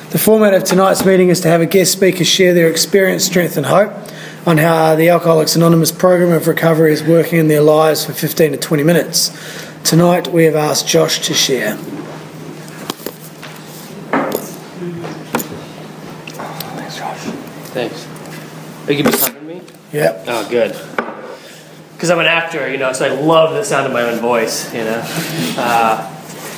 The format of tonight's meeting is to have a guest speaker share their experience, strength and hope on how the Alcoholics Anonymous program of recovery is working in their lives for 15 to 20 minutes. Tonight we have asked Josh to share. Thanks, Josh. Thanks. Are you going to be talking to me? Yep. Oh, good. Because I'm an actor, you know, so I love the sound of my own voice, you know.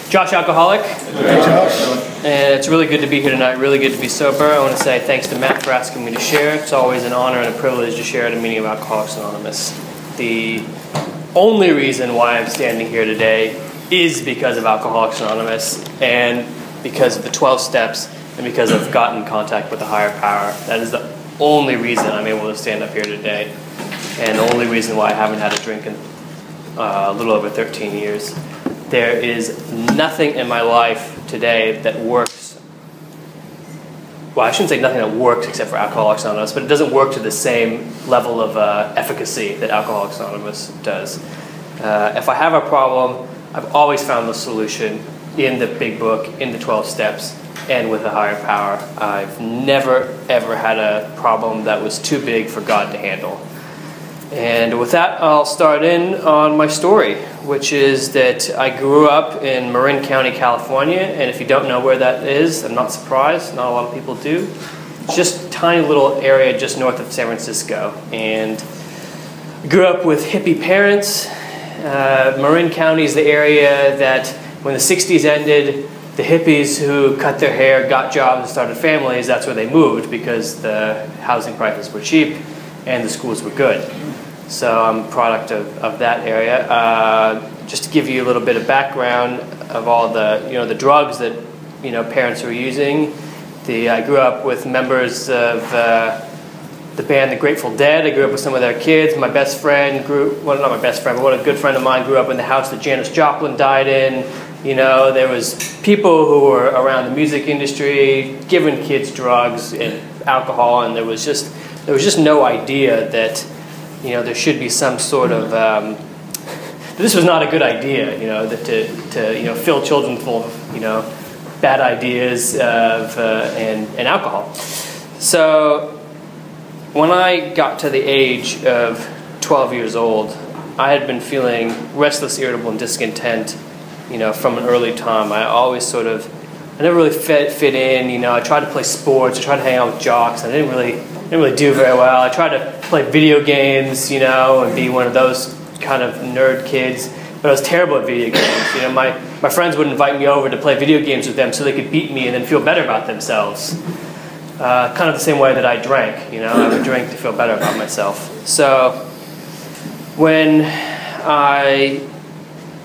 Josh, alcoholic. Hey, Josh. And it's really good to be here tonight, really good to be sober. I want to say thanks to Matt for asking me to share. It's always an honor and a privilege to share at a meeting of Alcoholics Anonymous. The only reason why I'm standing here today is because of Alcoholics Anonymous and because of the 12 steps and because I've gotten in contact with a higher power. That is the only reason I'm able to stand up here today, and the only reason why I haven't had a drink in a little over 13 years. There is nothing in my life today that works. Well, I shouldn't say nothing that works except for Alcoholics Anonymous, but it doesn't work to the same level of efficacy that Alcoholics Anonymous does. If I have a problem, I've always found the solution in the big book, in the 12 steps, and with a higher power. I've never, ever had a problem that was too big for God to handle. And with that, I'll start in on my story, which is that I grew up in Marin County, California, and if you don't know where that is, I'm not surprised, not a lot of people do. It's just a tiny little area just north of San Francisco, and I grew up with hippie parents. Marin County is the area that when the 60s ended, the hippies who cut their hair, got jobs, and started families, that's where they moved because the housing prices were cheap and the schools were good. So I'm a product of that area. Just to give you a little bit of background of all the the drugs that parents were using. I grew up with members of the band The Grateful Dead. I grew up with some of their kids. My best friend not my best friend, but one a good friend of mine grew up in the house that Janis Joplin died in. There was people who were around the music industry giving kids drugs and alcohol, and there was just no idea that there should be some sort of this was not a good idea, that to fill children full of bad ideas and alcohol. So when I got to the age of 12 years old, I had been feeling restless, irritable, and discontent, from an early time. I always I never really fit in. I tried to play sports, I tried to hang out with jocks, and I didn't really do very well. I tried to play video games, and be one of those kind of nerd kids, but I was terrible at video games. My friends would invite me over to play video games with them so they could beat me and then feel better about themselves. Kind of the same way that I drank, I would drink to feel better about myself. So when I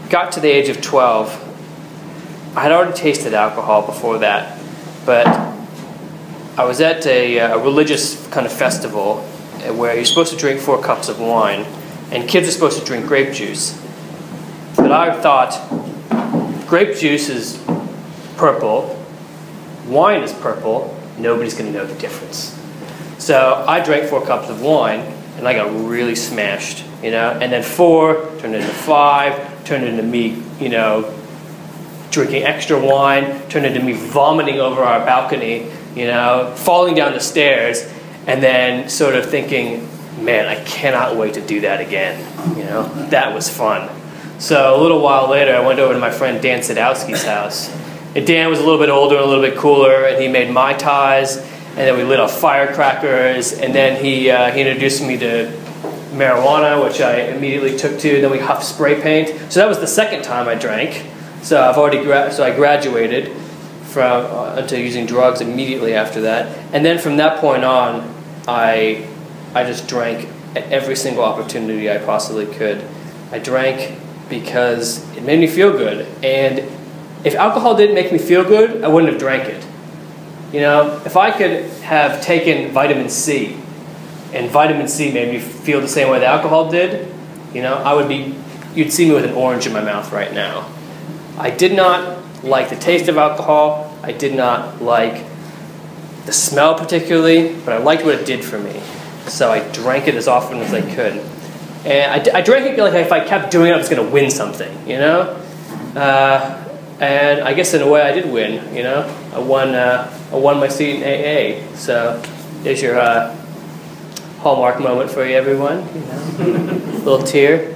got to the age of 12, I had already tasted alcohol before that, but I was at a religious kind of festival where you're supposed to drink 4 cups of wine, and kids are supposed to drink grape juice. But I thought, grape juice is purple, wine is purple, nobody's going to know the difference. So I drank 4 cups of wine, and I got really smashed, and then 4 turned into 5, turned into me, drinking extra wine, turned into me vomiting over our balcony, falling down the stairs, and then sort of thinking, man, I cannot wait to do that again. That was fun. So a little while later, I went over to my friend Dan Sadowski's house. And Dan was a little bit older and a little bit cooler, and he made Mai Tais, and then we lit off firecrackers, and then he introduced me to marijuana, which I immediately took to. Then we huffed spray paint. So that was the second time I drank. So I graduated into using drugs immediately after that, and then from that point on, I just drank at every single opportunity I possibly could. I drank because it made me feel good, and if alcohol didn't make me feel good, I wouldn't have drank it. If I could have taken vitamin C, and vitamin C made me feel the same way the alcohol did, you'd see me with an orange in my mouth right now. I did not like the taste of alcohol. I did not like the smell particularly, but I liked what it did for me. So I drank it as often as I could. And I drank it like if I kept doing it, I was going to win something, And I guess in a way I did win, you know. I won my seat in AA. So there's your hallmark moment for you, everyone. You know, little tear.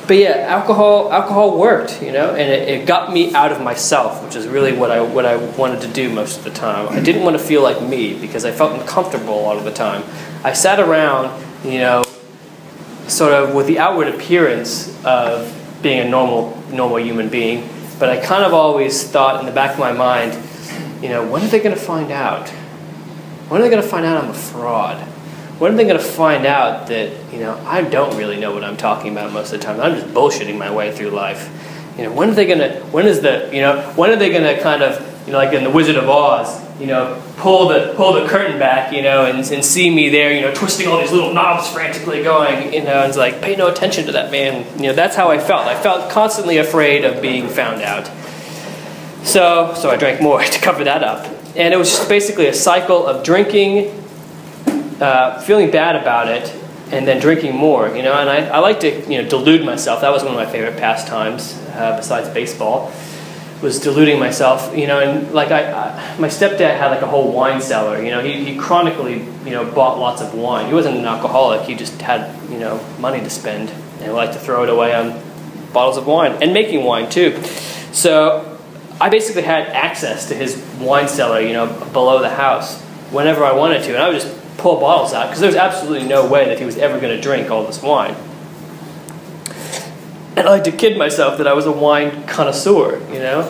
But yeah, alcohol worked, you know, and it got me out of myself, which is really what I wanted to do most of the time. I didn't want to feel like me because I felt uncomfortable a lot of the time. I sat around, you know, sort of with the outward appearance of being a normal human being, but I kind of always thought in the back of my mind, you know, when are they going to find out? When are they going to find out I'm a fraud? When are they going to find out that, you know, I don't really know what I'm talking about most of the time? I'm just bullshitting my way through life. You know, when are they going to kind of, you know, like in The Wizard of Oz, you know, pull the curtain back, you know, and see me there, you know, twisting all these little knobs frantically going, you know, and it's like, pay no attention to that man. You know, that's how I felt. I felt constantly afraid of being found out. So I drank more to cover that up. And it was just basically a cycle of drinking, feeling bad about it, and then drinking more, you know. And I like to, you know, delude myself. That was one of my favorite pastimes, besides baseball, was deluding myself, you know. And like my stepdad had like a whole wine cellar, you know. He chronically, you know, bought lots of wine. He wasn't an alcoholic. He just had, you know, money to spend, and liked to throw it away on bottles of wine and making wine too. So I basically had access to his wine cellar, you know, below the house whenever I wanted to, and I would just pull bottles out because there was absolutely no way that he was ever going to drink all this wine. And I like to kid myself that I was a wine connoisseur, you know,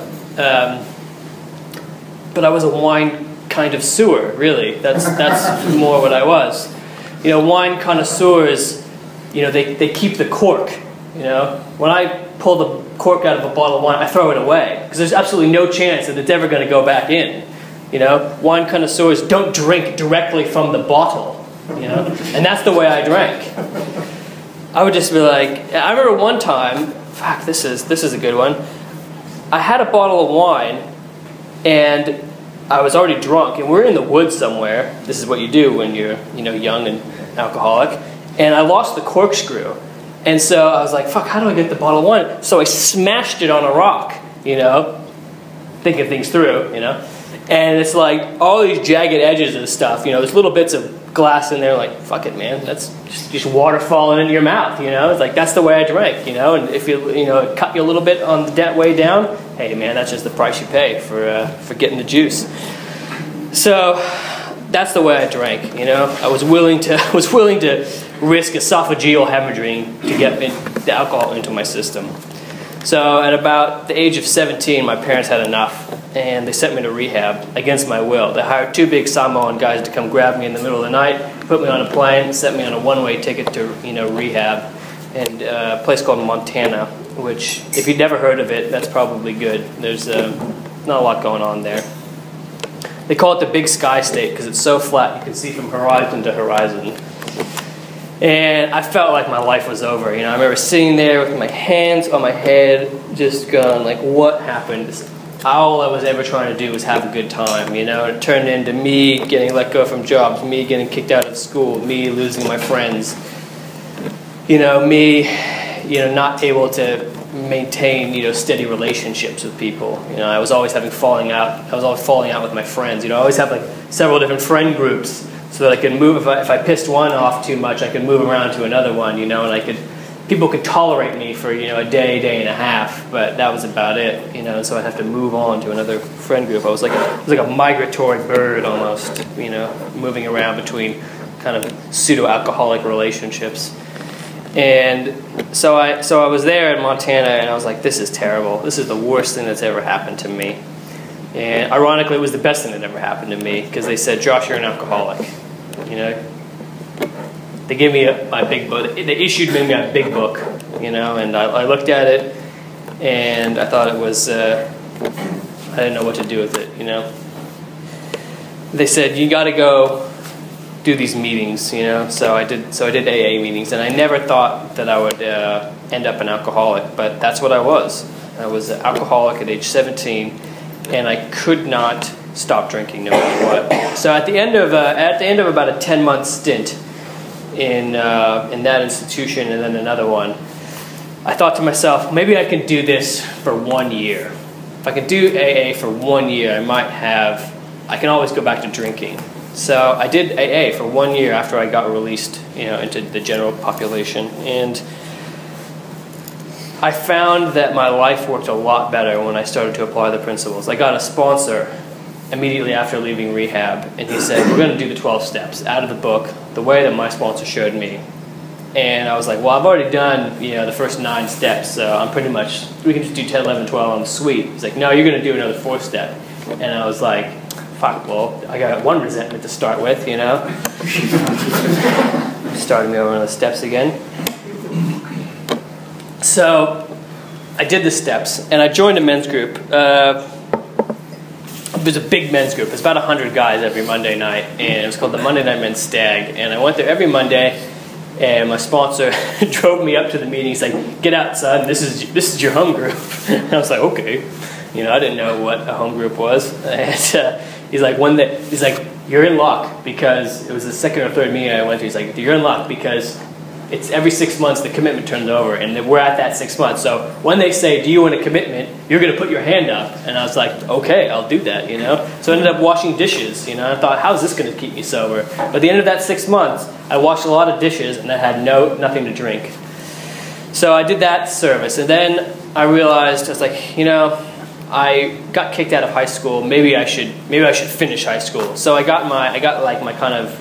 but I was a wine kind of sewer, really. That's more what I was. You know, wine connoisseurs, you know, they keep the cork. You know, when I pull the cork out of a bottle of wine, I throw it away because there's absolutely no chance that it's ever going to go back in. You know, wine connoisseurs don't drink directly from the bottle, you know, and that's the way I drank. I would just be like, I remember one time, fuck, this is a good one. I had a bottle of wine, and I was already drunk, and we're in the woods somewhere. This is what you do when you're, you know, young and alcoholic. And I lost the corkscrew. And so I was like, fuck, how do I get the bottle of wine? So I smashed it on a rock, you know, thinking things through, you know. And it's like all these jagged edges and stuff, you know, there's little bits of glass in there, like, fuck it, man, that's just water falling into your mouth, you know. It's like, that's the way I drank, you know. And if you know, it cut you a little bit on the way down, hey, man, that's just the price you pay for getting the juice. So that's the way I drank, you know. I was willing to risk esophageal hemorrhaging to get the alcohol into my system. So at about the age of 17, my parents had enough, and they sent me to rehab against my will. They hired two big Samoan guys to come grab me in the middle of the night, put me on a plane, sent me on a one-way ticket to, you know, rehab, and a place called Montana, which, if you've never heard of it, that's probably good. There's not a lot going on there. They call it the Big Sky State because it's so flat you can see from horizon to horizon. And I felt like my life was over. You know, I remember sitting there with my hands on my head, just going like, what happened? All I was ever trying to do was have a good time, you know. It turned into me getting let go from jobs, me getting kicked out of school, me losing my friends, you know, me, you know, not able to maintain, you know, steady relationships with people. You know, I was always falling out with my friends. You know, I always have like several different friend groups so that I could move, if I pissed one off too much, I could move around to another one, you know, and people could tolerate me for, you know, a day and a half, but that was about it, you know, and so I'd have to move on to another friend group. I was like a migratory bird almost, you know, moving around between kind of pseudo-alcoholic relationships. And so I was there in Montana, and I was like, this is terrible. This is the worst thing that's ever happened to me. And ironically, it was the best thing that ever happened to me, because they said, Josh, you're an alcoholic. You know, they gave me my big book. They issued me my big book, you know, and I looked at it, and I thought it was, I didn't know what to do with it, you know. They said, you got to go do these meetings, you know. So I did AA meetings, and I never thought that I would end up an alcoholic, but that's what I was. I was an alcoholic at age 17, and I could not stop drinking no matter what. So at the end of about a 10-month stint in that institution and then another one, I thought to myself, maybe I can do this for 1 year. If I can do AA for 1 year, I can always go back to drinking. So I did AA for 1 year after I got released, into the general population, and I found that my life worked a lot better when I started to apply the principles. I got a sponsor immediately after leaving rehab, and he said, we're going to do the 12 steps out of the book, the way that my sponsor showed me. And I was like, well, I've already done, the first 9 steps, so I'm pretty much, we can just do 10, 11, 12, I'm sweet. He's like, no, you're going to do another 4th step. And I was like, fuck, well, I got 1 resentment to start with, Starting me over on the steps again. So I did the steps, and I joined a men's group. It was a big men's group. It was about 100 guys every Monday night, and it was called the Monday Night Men's Stag. And I went there every Monday, and my sponsor drove me up to the meeting. He's like, get out, son, this is your home group. And I was like, okay. I didn't know what a home group was. And he's like, you're in luck, because it was the 2nd or 3rd meeting I went to. He's like, you're in luck because it's every 6 months the commitment turns over, and we're at that 6 months. So when they say, do you want a commitment, you're going to put your hand up. And I was like, okay, I'll do that, So I ended up washing dishes, I thought, how's this going to keep me sober? But at the end of that 6 months, I washed a lot of dishes, and I had nothing to drink. So I did that service, and then I realized, I was like, I got kicked out of high school. Maybe I should finish high school. So I got my kind of,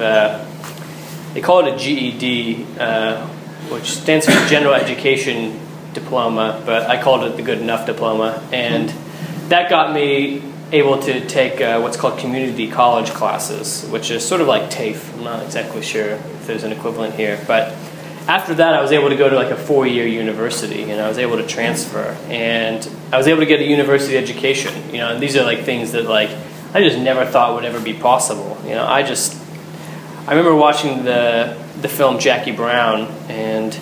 they call it a GED, which stands for General Education Diploma, but I called it the Good Enough Diploma, and that got me able to take what's called community college classes, which is sort of like TAFE. I'm not exactly sure if there's an equivalent here, but after that I was able to go to like a 4-year university, and I was able to transfer, and I was able to get a university education, and these are like things that I just never thought would ever be possible. I remember watching the film Jackie Brown, and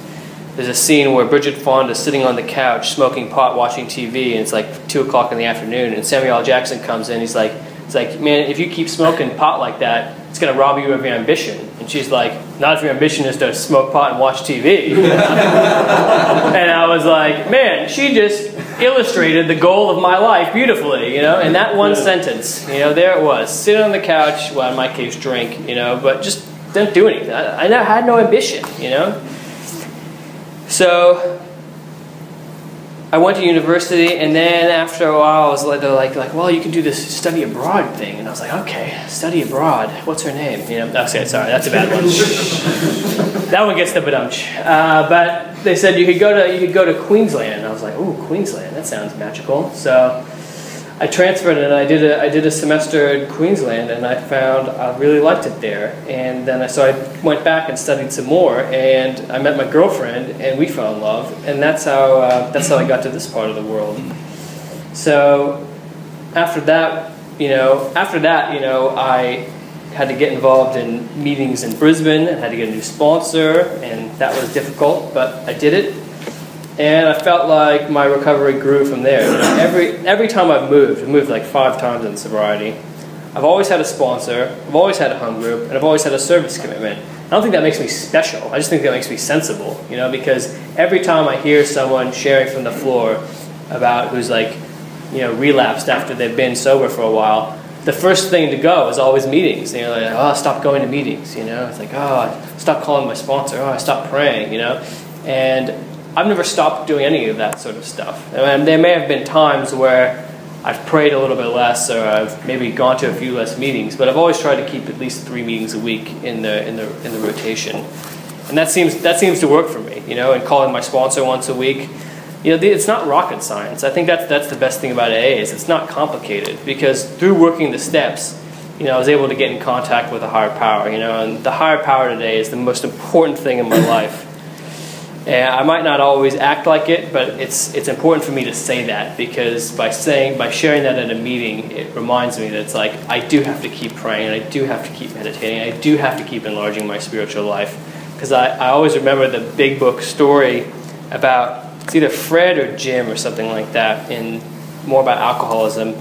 there's a scene where Bridget Fonda's sitting on the couch smoking pot, watching TV, and it's like 2 o'clock in the afternoon, and Samuel L. Jackson comes in. He's like, man, if you keep smoking pot like that, it's going to rob you of your ambition. And she's like, not if your ambition is to smoke pot and watch TV. And I was like, man, she just illustrated the goal of my life beautifully, in that one sentence. There it was, sit on the couch, well, in my case, drink, but just don't do anything. I had no ambition, So I went to university, and then after a while, they're like, well, you can do this study abroad thing, and I was like, okay, study abroad. What's her name? Okay, sorry, that's a bad one. That one gets the badumch. But they said you could go to Queensland, and I was like, ooh, Queensland, that sounds magical. So I transferred, and I did a semester in Queensland, and I found I really liked it there. And then so I went back and studied some more, and I met my girlfriend, and we fell in love, and that's how I got to this part of the world. So after that, I had to get involved in meetings in Brisbane, and had to get a new sponsor, and that was difficult, but I did it. And I felt like my recovery grew from there. Every time I've moved like 5 times in sobriety, I've always had a sponsor, I've always had a home group, and I've always had a service commitment. I don't think that makes me special. I just think that makes me sensible, because every time I hear someone sharing from the floor about who's relapsed after they've been sober for a while, the first thing to go is always meetings. Like, oh, stop going to meetings, It's like, oh, stop calling my sponsor, oh, I stopped praying, And I've never stopped doing any of that sort of stuff. And there may have been times where I've prayed a little bit less, or I've maybe gone to a few less meetings, but I've always tried to keep at least 3 meetings a week in the rotation, and that seems to work for me. And calling my sponsor once a week, it's not rocket science. I think that's the best thing about AA is it's not complicated, because through working the steps, I was able to get in contact with a higher power. And the higher power today is the most important thing in my life. And I might not always act like it, but it's important for me to say that, because by sharing that at a meeting, it reminds me that it's like I do have to keep praying, and I do have to keep meditating, I do have to keep enlarging my spiritual life. Because I always remember the Big Book story about, it's either Fred or Jim or something like that, more about alcoholism.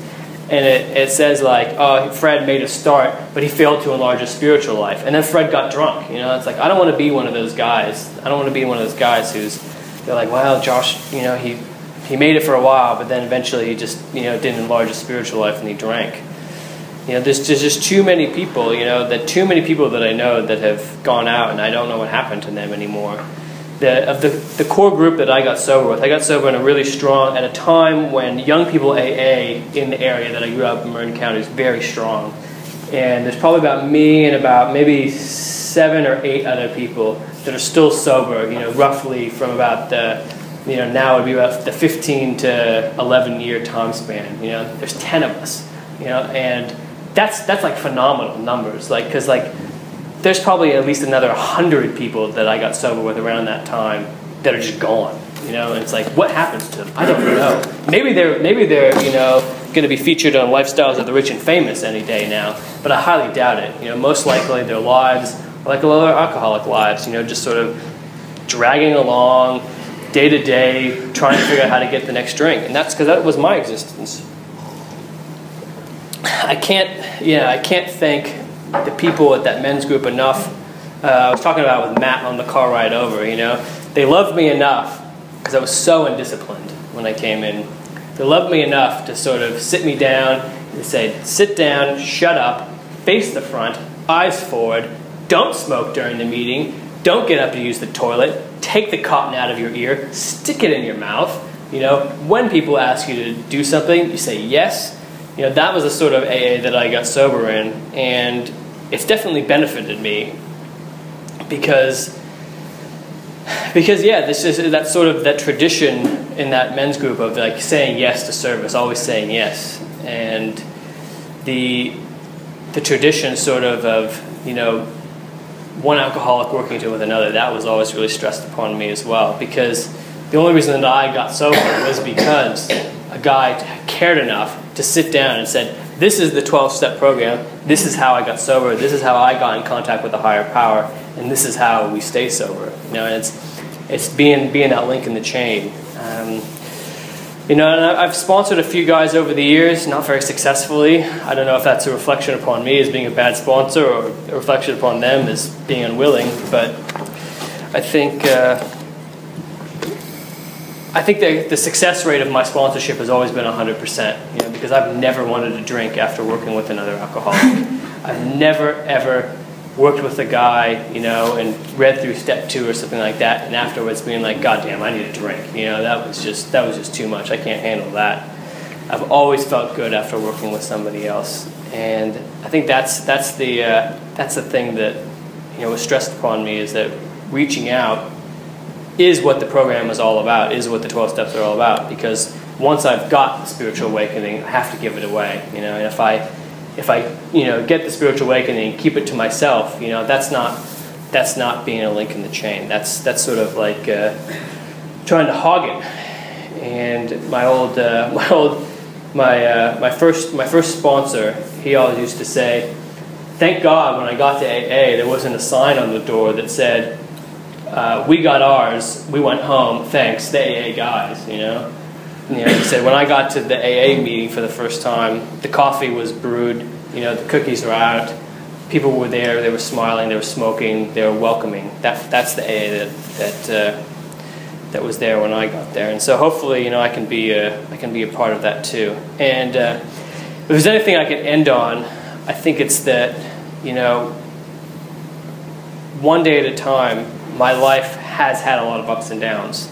And it says oh, Fred made a start, but he failed to enlarge his spiritual life. And then Fred got drunk. It's like, I don't want to be one of those guys. I don't want to be one of those guys who's they're like, well, Josh, he made it for a while, but then eventually he just, didn't enlarge his spiritual life and he drank. There's just too many people, too many people that I know that have gone out, and I don't know what happened to them anymore. Of the core group that I got sober with, I got sober in a really strong, at a time when young people AA in the area that I grew up in Marin County is very strong. And there's probably about me and about maybe 7 or 8 other people that are still sober, roughly from about the, now it would be about the 15 to 11 year time span. There's 10 of us, and that's like phenomenal numbers, because there's probably at least another 100 people that I got sober with around that time that are just gone, and it's like, what happens to them? I don't know. Maybe they're going to be featured on Lifestyles of the Rich and Famous any day now, but I highly doubt it. Most likely their lives are like a lot of alcoholic lives, just sort of dragging along day to day, trying to figure out how to get the next drink, and that's because that was my existence. I can't thank the people at that men's group enough. I was talking about it with Matt on the car ride over, They loved me enough, because I was so undisciplined when I came in. They loved me enough to sort of sit me down and say, sit down, shut up, face the front, eyes forward, don't smoke during the meeting, don't get up to use the toilet, take the cotton out of your ear, stick it in your mouth. When people ask you to do something, you say yes. That was the sort of AA that I got sober in, and it's definitely benefited me because yeah, this is that tradition in that men's group of like saying yes to service, always saying yes, and the tradition sort of one alcoholic working with another, that was always really stressed upon me as well, because the only reason that I got sober was because a guy cared enough to sit down and said, this is the 12-step program, this is how I got sober, this is how I got in contact with a higher power, and this is how we stay sober. And it's being that link in the chain. And I've sponsored a few guys over the years, not very successfully. I don't know if that's a reflection upon me as being a bad sponsor or a reflection upon them as being unwilling, but I think the success rate of my sponsorship has always been 100%, because I've never wanted to drink after working with another alcoholic. I've never, ever worked with a guy, and read through step 2 or something like that, and afterwards being like, God damn, I need a drink. That was just too much. I can't handle that. I've always felt good after working with somebody else, and I think that's the thing that was stressed upon me, is that reaching out is what the program is all about, is what the 12 steps are all about, because once I've got the spiritual awakening, I have to give it away, and if I get the spiritual awakening and keep it to myself, that's not being a link in the chain. That's sort of like trying to hog it. And my first sponsor, he always used to say, thank God when I got to AA there wasn't a sign on the door that said, we got ours, we went home, thanks, the AA guys, he said, when I got to the AA meeting for the first time, the coffee was brewed, the cookies were out, people were there, they were smiling, they were smoking, they were welcoming. That's the AA that was there when I got there, and so hopefully, I can be a part of that too. And if there's anything I can end on, I think it's that, one day at a time, my life has had a lot of ups and downs.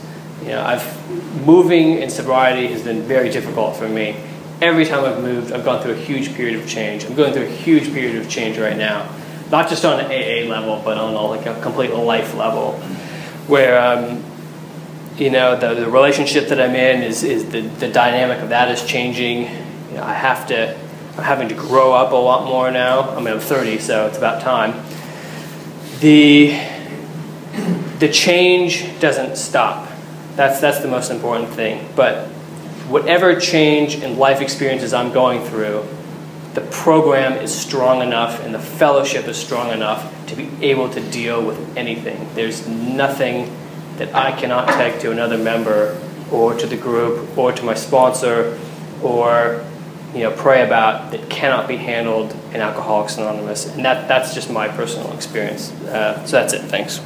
Moving in sobriety has been very difficult for me. Every time I've moved, I've gone through a huge period of change. I'm going through a huge period of change right now, not just on an AA level, but on a complete life level, where the relationship that I'm in is the dynamic of that is changing. I'm having to grow up a lot more now. I'm 30, so it's about time. The change doesn't stop. That's the most important thing. But whatever change in life experiences I'm going through, the program is strong enough and the fellowship is strong enough to be able to deal with anything. There's nothing that I cannot take to another member or to the group or to my sponsor or pray about that cannot be handled in Alcoholics Anonymous. And that's just my personal experience. So that's it. Thanks.